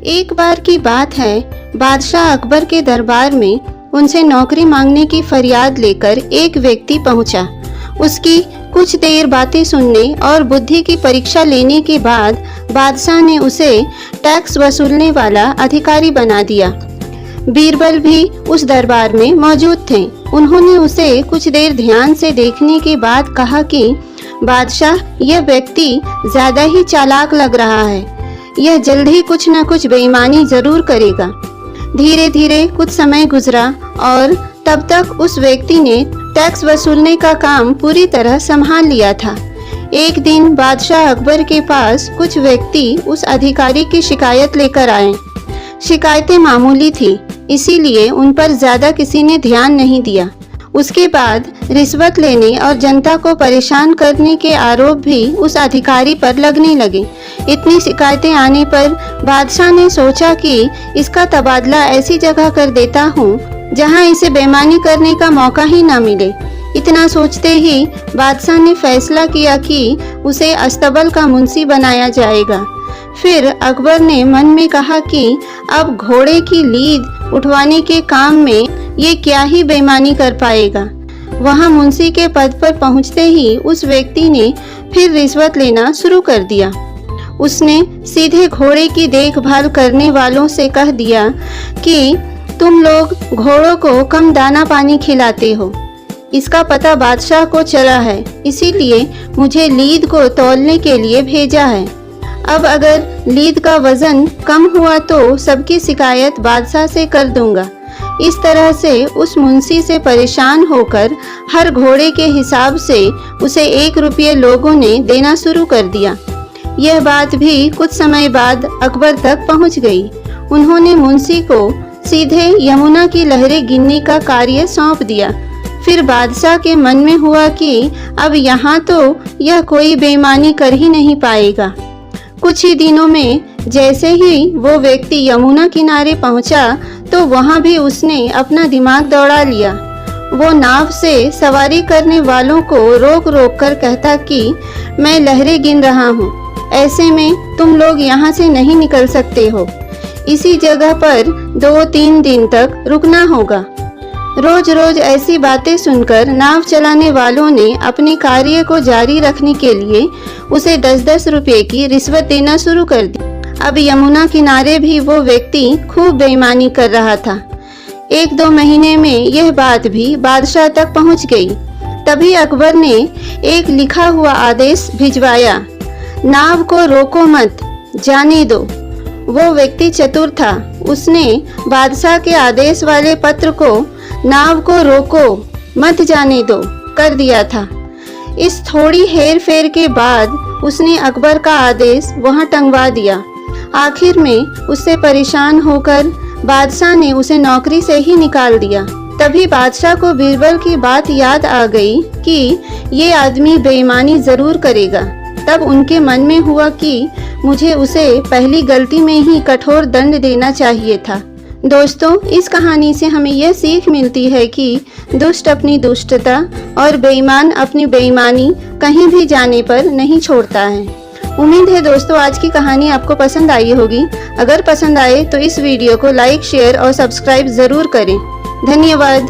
एक बार की बात है, बादशाह अकबर के दरबार में उनसे नौकरी मांगने की फरियाद लेकर एक व्यक्ति पहुंचा। उसकी कुछ देर बातें सुनने और बुद्धि की परीक्षा लेने के बाद बादशाह ने उसे टैक्स वसूलने वाला अधिकारी बना दिया। बीरबल भी उस दरबार में मौजूद थे। उन्होंने उसे कुछ देर ध्यान से देखने के बाद कहा कि बादशाह, यह व्यक्ति ज्यादा ही चालाक लग रहा है। यह जल्द ही कुछ न कुछ बेईमानी जरूर करेगा। धीरे धीरे कुछ समय गुजरा और तब तक उस व्यक्ति ने टैक्स वसूलने का काम पूरी तरह संभाल लिया था। एक दिन बादशाह अकबर के पास कुछ व्यक्ति उस अधिकारी की शिकायत लेकर आए। शिकायतें मामूली थी, इसीलिए उन पर ज्यादा किसी ने ध्यान नहीं दिया। उसके बाद रिश्वत लेने और जनता को परेशान करने के आरोप भी उस अधिकारी पर लगने लगे। इतनी शिकायतें आने पर बादशाह ने सोचा कि इसका तबादला ऐसी जगह कर देता हूँ जहाँ इसे बेईमानी करने का मौका ही ना मिले। इतना सोचते ही बादशाह ने फैसला किया कि उसे अस्तबल का मुंशी बनाया जाएगा। फिर अकबर ने मन में कहा कि अब घोड़े की लीद उठवाने के काम में ये क्या ही बेईमानी कर पाएगा। वहां मुंशी के पद पर पहुंचते ही उस व्यक्ति ने फिर रिश्वत लेना शुरू कर दिया। उसने सीधे घोड़े की देखभाल करने वालों से कह दिया कि तुम लोग घोड़ों को कम दाना पानी खिलाते हो। इसका पता बादशाह को चला है, इसीलिए मुझे लीद को तौलने के लिए भेजा है। अब अगर लीद का वजन कम हुआ तो सबकी शिकायत बादशाह से कर दूंगा। इस तरह से उस मुंशी से परेशान होकर हर घोड़े के हिसाब से उसे 1 रुपये लोगों ने देना शुरू कर दिया। यह बात भी कुछ समय बाद अकबर तक पहुंच गई। उन्होंने मुंशी को सीधे यमुना की लहरें गिनने का कार्य सौंप दिया। फिर बादशाह के मन में हुआ कि अब यहाँ तो यह कोई बेईमानी कर ही नहीं पाएगा। कुछ ही दिनों में जैसे ही वो व्यक्ति यमुना किनारे पहुंचा तो वहां भी उसने अपना दिमाग दौड़ा लिया। वो नाव से सवारी करने वालों को रोक रोक कर कहता कि मैं लहरें गिन रहा हूँ, ऐसे में तुम लोग यहाँ से नहीं निकल सकते हो। इसी जगह पर 2-3 दिन तक रुकना होगा। रोज रोज ऐसी बातें सुनकर नाव चलाने वालों ने अपने कार्य को जारी रखने के लिए उसे 10-10 रुपये की रिश्वत देना शुरू कर दी। अब यमुना किनारे भी वो व्यक्ति खूब बेईमानी कर रहा था। 1-2 महीने में यह बात भी बादशाह तक पहुंच गई। तभी अकबर ने एक लिखा हुआ आदेश भिजवाया, नाव को रोको मत, जाने दो। वो व्यक्ति चतुर था। उसने बादशाह के आदेश वाले पत्र को नाव को रोको मत जाने दो कर दिया था। इस थोड़ी हेर फेर के बाद उसने अकबर का आदेश वहां टंगवा दिया। आखिर में उससे परेशान होकर बादशाह ने उसे नौकरी से ही निकाल दिया। तभी बादशाह को बीरबल की बात याद आ गई कि ये आदमी बेईमानी जरूर करेगा। तब उनके मन में हुआ कि मुझे उसे पहली गलती में ही कठोर दंड देना चाहिए था। दोस्तों, इस कहानी से हमें यह सीख मिलती है कि दुष्ट अपनी दुष्टता और बेईमान अपनी बेईमानी कहीं भी जाने पर नहीं छोड़ता है। उम्मीद है दोस्तों आज की कहानी आपको पसंद आई होगी। अगर पसंद आए तो इस वीडियो को लाइक, शेयर और सब्सक्राइब जरूर करें। धन्यवाद।